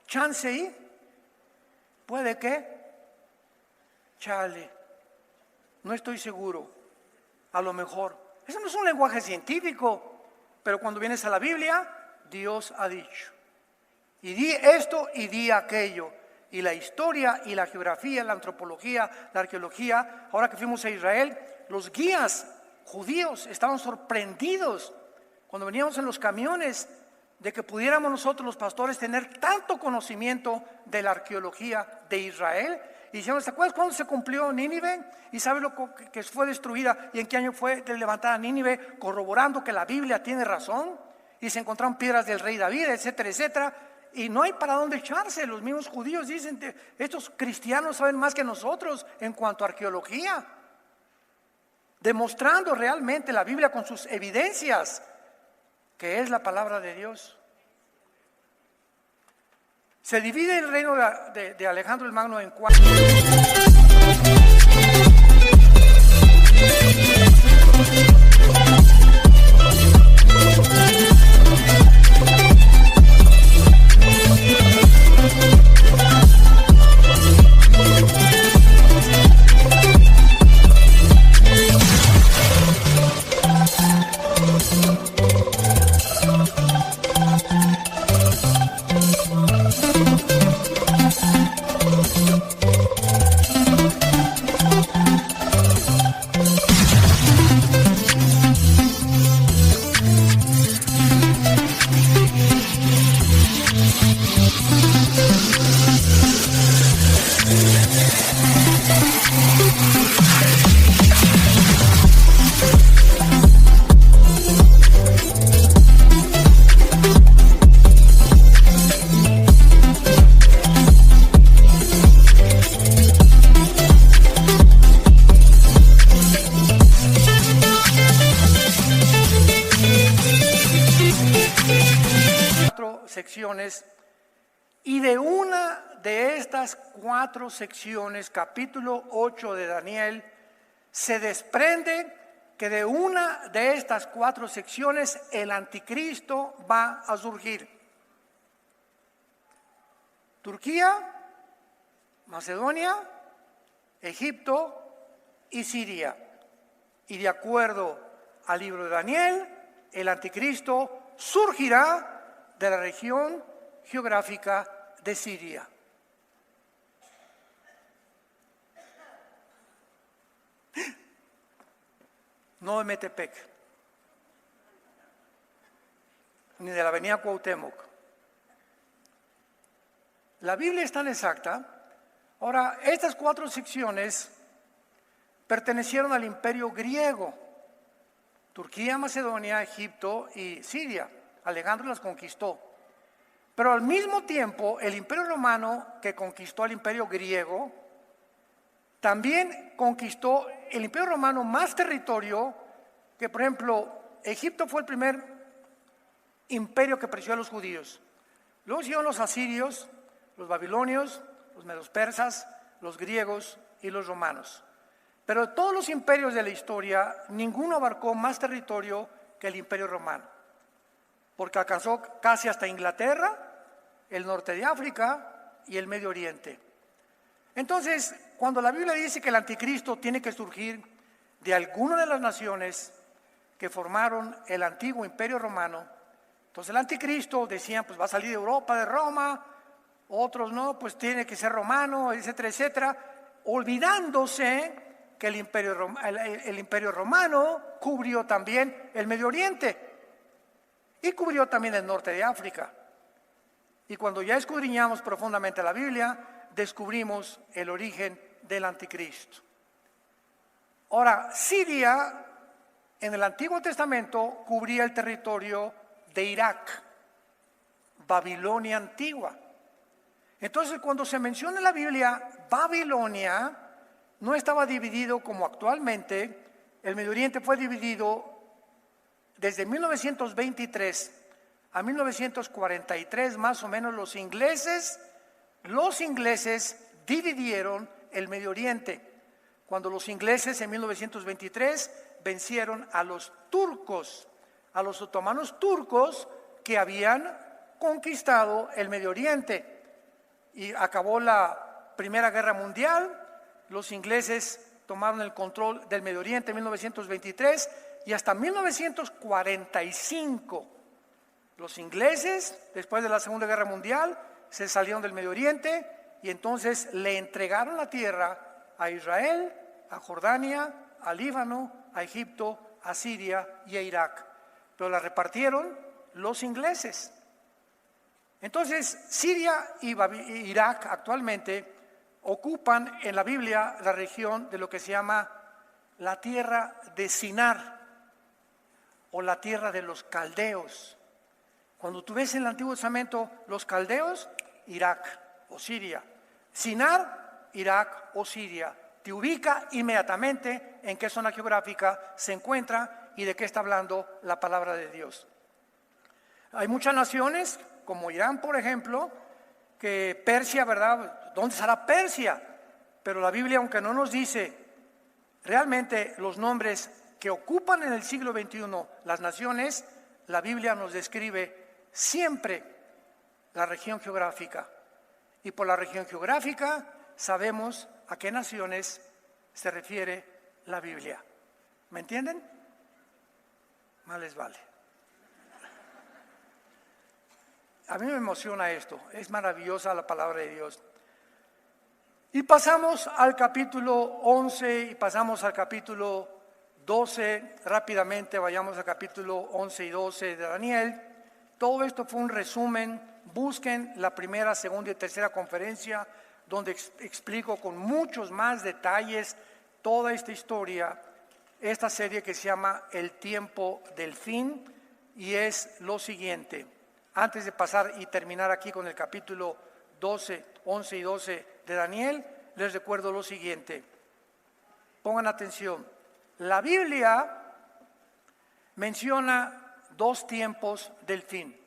chance y puede que, chale, no estoy seguro, a lo mejor. Eso no es un lenguaje científico, pero cuando vienes a la Biblia, Dios ha dicho, y di esto y di aquello. Y la historia y la geografía, la antropología, la arqueología. Ahora que fuimos a Israel, los guías judíos estaban sorprendidos cuando veníamos en los camiones de que pudiéramos nosotros los pastores tener tanto conocimiento de la arqueología de Israel. Y dijeron: ¿te acuerdas cuándo se cumplió Nínive? ¿Y sabes lo que fue destruida y en qué año fue levantada Nínive? Corroborando que la Biblia tiene razón. Y se encontraron piedras del rey David, etcétera, etcétera. Y no hay para dónde echarse. Los mismos judíos dicen: estos cristianos saben más que nosotros en cuanto a arqueología, demostrando realmente la Biblia con sus evidencias que es la palabra de Dios. Se divide el reino de Alejandro el Magno en 4. Y de una de estas 4 secciones, capítulo 8 de Daniel, se desprende que de una de estas 4 secciones el anticristo va a surgir. Turquía, Macedonia, Egipto y Siria. Y de acuerdo al libro de Daniel, el anticristo surgirá de la región geográfica de Siria. No de Metepec, ni de la avenida Cuauhtémoc. La Biblia es tan exacta. Ahora, estas 4 secciones pertenecieron al imperio griego: Turquía, Macedonia, Egipto y Siria. Alejandro las conquistó. Pero al mismo tiempo, el imperio romano, que conquistó al imperio griego, también conquistó el imperio romano más territorio que, por ejemplo, Egipto fue el primer imperio que persiguió a los judíos. Luego siguieron los asirios, los babilonios, los medos persas, los griegos y los romanos. Pero de todos los imperios de la historia, ninguno abarcó más territorio que el imperio romano, porque alcanzó casi hasta Inglaterra, el norte de África y el Medio Oriente. Entonces, cuando la Biblia dice que el anticristo tiene que surgir de alguna de las naciones que formaron el antiguo imperio romano, entonces el anticristo, decían, pues va a salir de Europa, de Roma, otros no, pues tiene que ser romano, etcétera, etcétera, olvidándose que el imperio romano cubrió también el Medio Oriente y cubrió también el norte de África. Y cuando ya escudriñamos profundamente la Biblia, descubrimos el origen del anticristo. Ahora, Siria en el Antiguo Testamento cubría el territorio de Irak, Babilonia antigua. Entonces, cuando se menciona en la Biblia Babilonia, no estaba dividido como actualmente. El Medio Oriente fue dividido desde 1923 a 1943, más o menos. Los ingleses dividieron el Medio Oriente. Cuando los ingleses en 1923 vencieron a los turcos, a los otomanos turcos que habían conquistado el Medio Oriente. Y acabó la Primera Guerra Mundial, los ingleses tomaron el control del Medio Oriente en 1923 y hasta 1945 los ingleses, después de la Segunda Guerra Mundial, se salieron del Medio Oriente y entonces le entregaron la tierra a Israel, a Jordania, a Líbano, a Egipto, a Siria y a Irak. Pero la repartieron los ingleses. Entonces, Siria y Irak actualmente ocupan en la Biblia la región de lo que se llama la tierra de Sinar o la tierra de los caldeos. Cuando tú ves en el Antiguo Testamento los caldeos, Irak o Siria. Sinar, Irak o Siria. Te ubica inmediatamente en qué zona geográfica se encuentra y de qué está hablando la palabra de Dios. Hay muchas naciones, como Irán, por ejemplo, que Persia, ¿verdad? ¿Dónde estará Persia? Pero la Biblia, aunque no nos dice realmente los nombres que ocupan en el siglo XXI las naciones, la Biblia nos describe siempre la región geográfica. Y por la región geográfica sabemos a qué naciones se refiere la Biblia. ¿Me entienden? Más les vale. A mí me emociona esto, es maravillosa la palabra de Dios. Y pasamos al capítulo 11 y pasamos al capítulo 12, rápidamente vayamos al capítulo 11 y 12 de Daniel. Todo esto fue un resumen. Busquen la primera, segunda y tercera conferencia donde explico con muchos más detalles toda esta historia, esta serie que se llama El tiempo del fin, y es lo siguiente. Antes de pasar y terminar aquí con el capítulo 12, 11 y 12 de Daniel, les recuerdo lo siguiente. Pongan atención. La Biblia menciona 2 tiempos del fin.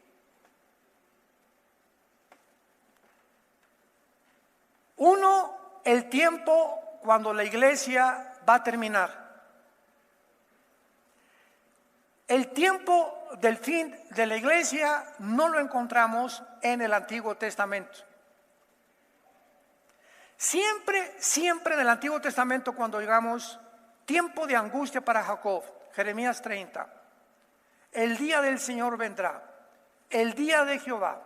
Uno, el tiempo cuando la iglesia va a terminar. El tiempo del fin de la iglesia no lo encontramos en el Antiguo Testamento. Siempre en el Antiguo Testamento, cuando digamos tiempo de angustia para Jacob, Jeremías 30, el día del Señor vendrá, el día de Jehová,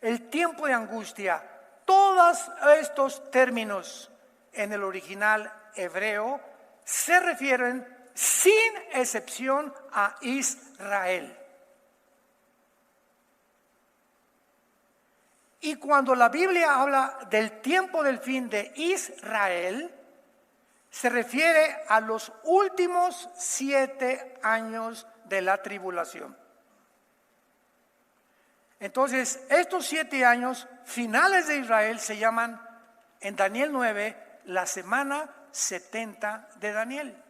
el tiempo de angustia, todos estos términos en el original hebreo se refieren sin excepción a Israel. Y cuando la Biblia habla del tiempo del fin de Israel, se refiere a los últimos 7 años de la tribulación. Entonces, estos 7 años finales de Israel se llaman en Daniel 9 la semana 70 de Daniel,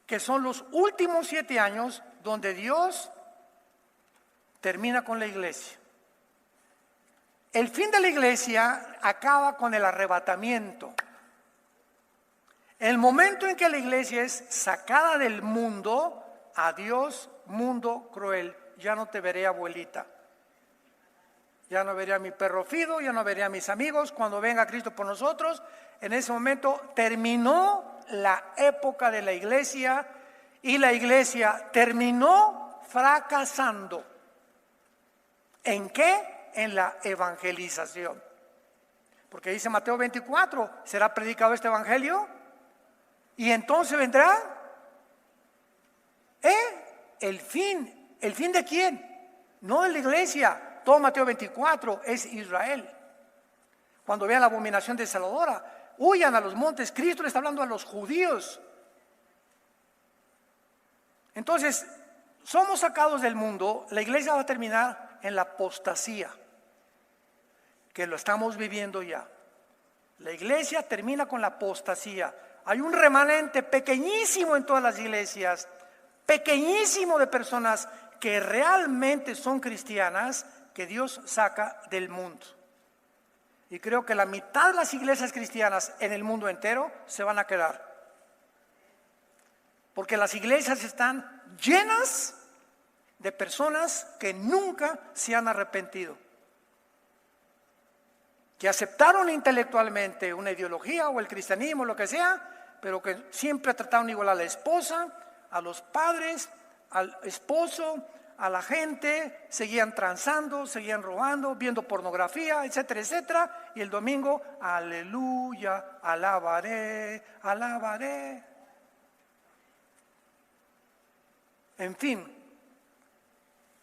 que son los últimos 7 años donde Dios termina con la iglesia. El fin de la iglesia acaba con el arrebatamiento. El momento en que la iglesia es sacada del mundo, adiós mundo cruel, ya no te veré, abuelita. Ya no veré a mi perro Fido, ya no veré a mis amigos. Cuando venga Cristo por nosotros, en ese momento terminó la época de la iglesia y la iglesia terminó fracasando. ¿En qué? En la evangelización. Porque dice Mateo 24, ¿será predicado este evangelio? Y entonces vendrá el fin. ¿El fin de quién? No de la iglesia. Todo Mateo 24 es Israel. Cuando vean la abominación desoladora, huyan a los montes. Cristo le está hablando a los judíos. Entonces, somos sacados del mundo. La iglesia va a terminar en la apostasía, que lo estamos viviendo ya. La iglesia termina con la apostasía. Hay un remanente pequeñísimo en todas las iglesias, pequeñísimo de personas que realmente son cristianas, que Dios saca del mundo. Y creo que la mitad de las iglesias cristianas en el mundo entero se van a quedar. Porque las iglesias están llenas de personas que nunca se han arrepentido, que aceptaron intelectualmente una ideología o el cristianismo, lo que sea, pero que siempre trataron igual a la esposa, a los padres, al esposo, a la gente, seguían transando, seguían robando, viendo pornografía, etcétera, etcétera, y el domingo, aleluya, alabaré, alabaré. En fin,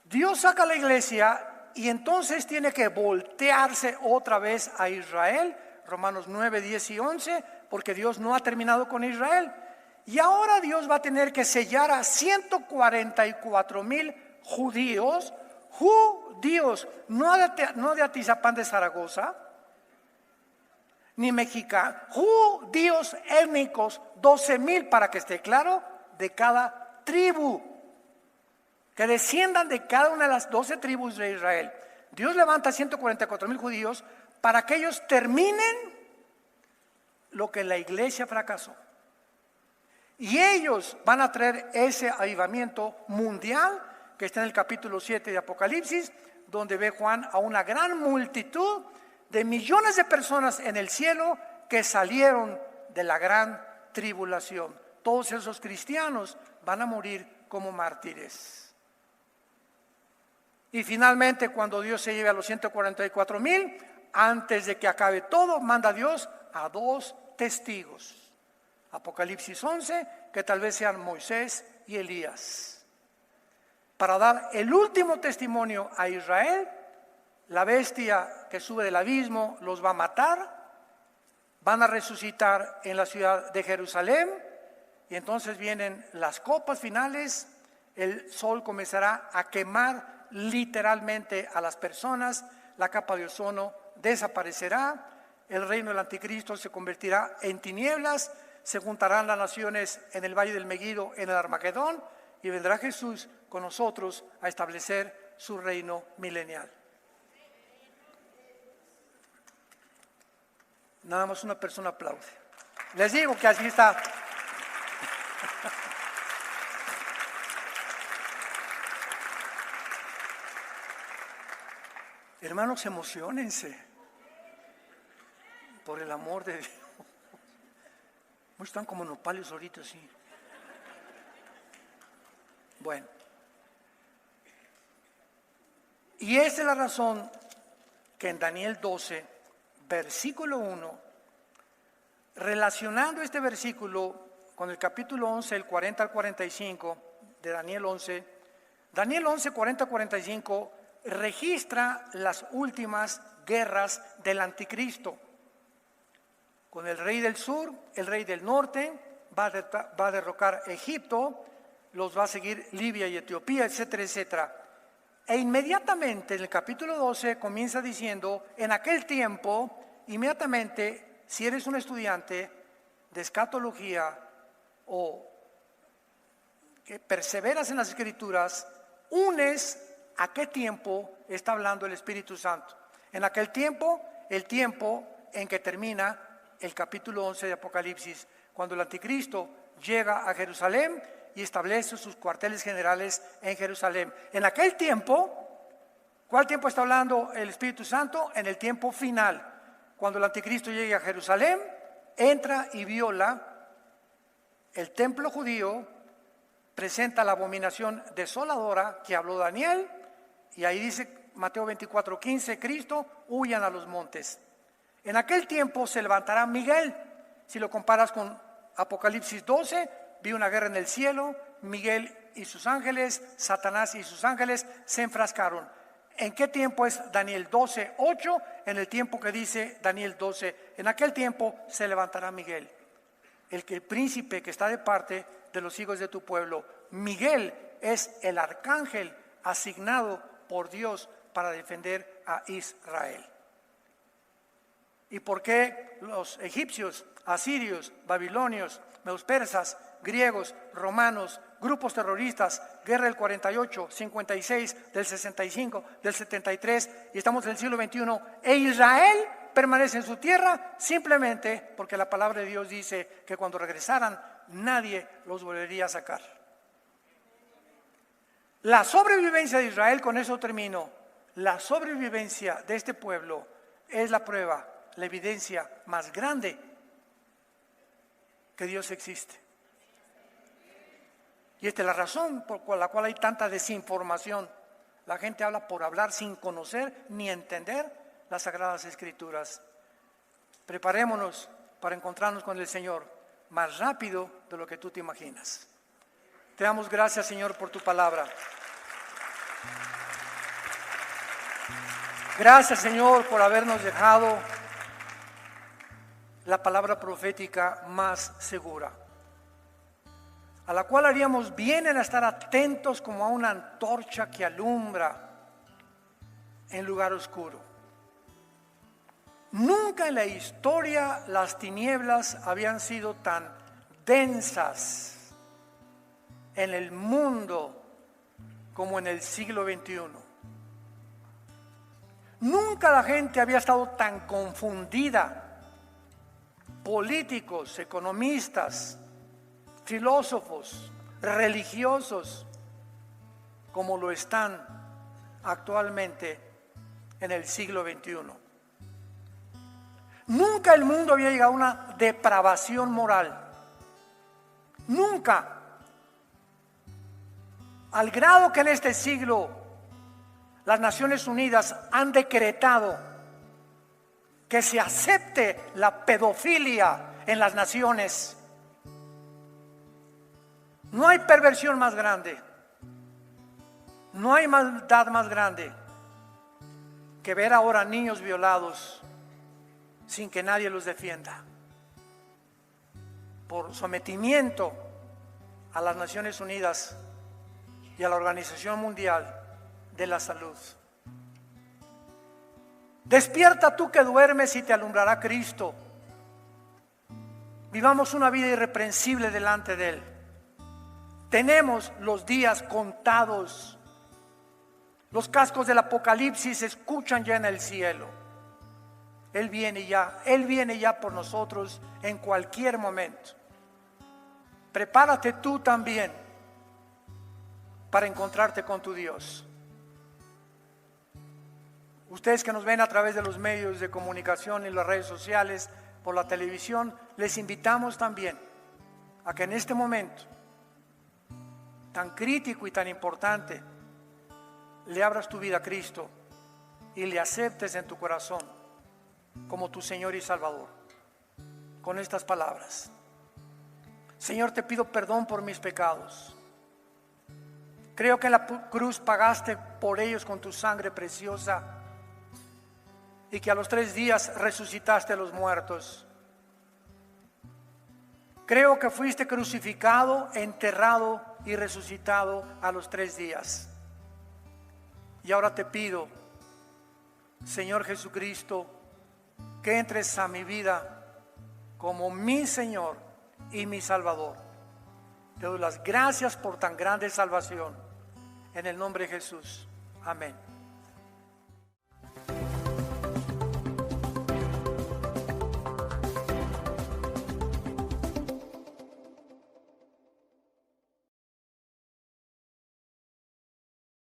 Dios saca a la iglesia y entonces tiene que voltearse otra vez a Israel, Romanos 9, 10 y 11, porque Dios no ha terminado con Israel. Y ahora Dios va a tener que sellar a 144,000 judíos, no de Atizapán de Zaragoza, ni mexicanos, judíos étnicos, 12,000 para que esté claro, de cada tribu, que desciendan de cada una de las 12 tribus de Israel. Dios levanta 144,000 judíos para que ellos terminen lo que la iglesia fracasó. Y ellos van a traer ese avivamiento mundial que está en el capítulo 7 de Apocalipsis, donde ve Juan a una gran multitud de millones de personas en el cielo que salieron de la gran tribulación. Todos esos cristianos van a morir como mártires. Y finalmente, cuando Dios se lleve a los 144,000, antes de que acabe todo, manda a Dios a 2 testigos. Apocalipsis 11, que tal vez sean Moisés y Elías, para dar el último testimonio a Israel. La bestia que sube del abismo los va a matar, van a resucitar en la ciudad de Jerusalén, y entonces vienen las copas finales. El sol comenzará a quemar literalmente a las personas, la capa de ozono desaparecerá, el reino del anticristo se convertirá en tinieblas, se juntarán las naciones en el valle del Megiddo, en el Armagedón, y vendrá Jesús con nosotros a establecer su reino milenial. Nada más una persona aplaude. Les digo que así está. Hermanos, emociónense por el amor de Dios. Muchos están como nopales ahorita, sí. Bueno, y esa es la razón que en Daniel 12, versículo 1, relacionando este versículo con el capítulo 11, el 40 al 45 de Daniel 11, Daniel 11, 40 al 45 registra las últimas guerras del anticristo, con el rey del sur, el rey del norte, va a derrocar Egipto, los va a seguir Libia y Etiopía, etcétera, etcétera. E inmediatamente en el capítulo 12 comienza diciendo, en aquel tiempo, inmediatamente, si eres un estudiante de escatología o que perseveras en las escrituras, unes a qué tiempo está hablando el Espíritu Santo. En aquel tiempo, el tiempo en que termina el capítulo 11 de Apocalipsis, cuando el anticristo llega a Jerusalén y establece sus cuarteles generales en Jerusalén. En aquel tiempo, ¿cuál tiempo está hablando el Espíritu Santo? En el tiempo final, cuando el anticristo llegue a Jerusalén, entra y viola el templo judío, presenta la abominación desoladora que habló Daniel, y ahí dice Mateo 24:15, Cristo, huyan a los montes. En aquel tiempo se levantará Miguel. Si lo comparas con Apocalipsis 12, vi una guerra en el cielo, Miguel y sus ángeles, Satanás y sus ángeles se enfrascaron. ¿En qué tiempo es Daniel 12:8? En el tiempo que dice Daniel 12, en aquel tiempo se levantará Miguel, el príncipe que está de parte de los hijos de tu pueblo. Miguel es el arcángel asignado por Dios para defender a Israel. ¿Y por qué los egipcios, asirios, babilonios, medos-persas, griegos, romanos, grupos terroristas, guerra del 48, 56, del 65, del 73, y estamos en el siglo XXI, e Israel permanece en su tierra? Simplemente porque la palabra de Dios dice que cuando regresaran nadie los volvería a sacar. La sobrevivencia de Israel, con eso termino, la sobrevivencia de este pueblo es la prueba, la evidencia más grande que Dios existe. Y esta es la razón por la cual hay tanta desinformación. La gente habla por hablar sin conocer ni entender las Sagradas Escrituras. Preparémonos para encontrarnos con el Señor más rápido de lo que tú te imaginas. Te damos gracias, Señor, por tu palabra. Gracias, Señor, por habernos dejado la palabra profética más segura, a la cual haríamos bien en estar atentos como a una antorcha que alumbra en lugar oscuro. Nunca en la historia las tinieblas habían sido tan densas en el mundo como en el siglo XXI. Nunca la gente había estado tan confundida. Políticos, economistas, filósofos, religiosos, como lo están actualmente en el siglo XXI. Nunca el mundo había llegado a una depravación moral. Nunca. Al grado que en este siglo las Naciones Unidas han decretado que se acepte la pedofilia en las naciones. No hay perversión más grande, no hay maldad más grande que ver ahora niños violados sin que nadie los defienda, por sometimiento a las Naciones Unidas y a la Organización Mundial de la Salud. Despierta tú que duermes y te alumbrará Cristo. Vivamos una vida irreprensible delante de Él. Tenemos los días contados. Los cascos del Apocalipsis se escuchan ya en el cielo. Él viene ya por nosotros en cualquier momento. Prepárate tú también para encontrarte con tu Dios. Ustedes que nos ven a través de los medios de comunicación y las redes sociales, por la televisión, les invitamos también a que en este momento tan crítico y tan importante le abras tu vida a Cristo y le aceptes en tu corazón como tu Señor y Salvador, con estas palabras: Señor, te pido perdón por mis pecados. Creo que en la cruz pagaste por ellos con tu sangre preciosa y que a los 3 días resucitaste a los muertos. Creo que fuiste crucificado, enterrado y resucitado a los 3 días. Y ahora te pido, Señor Jesucristo, que entres a mi vida como mi Señor y mi Salvador. Te doy las gracias por tan grande salvación. En el nombre de Jesús. Amén.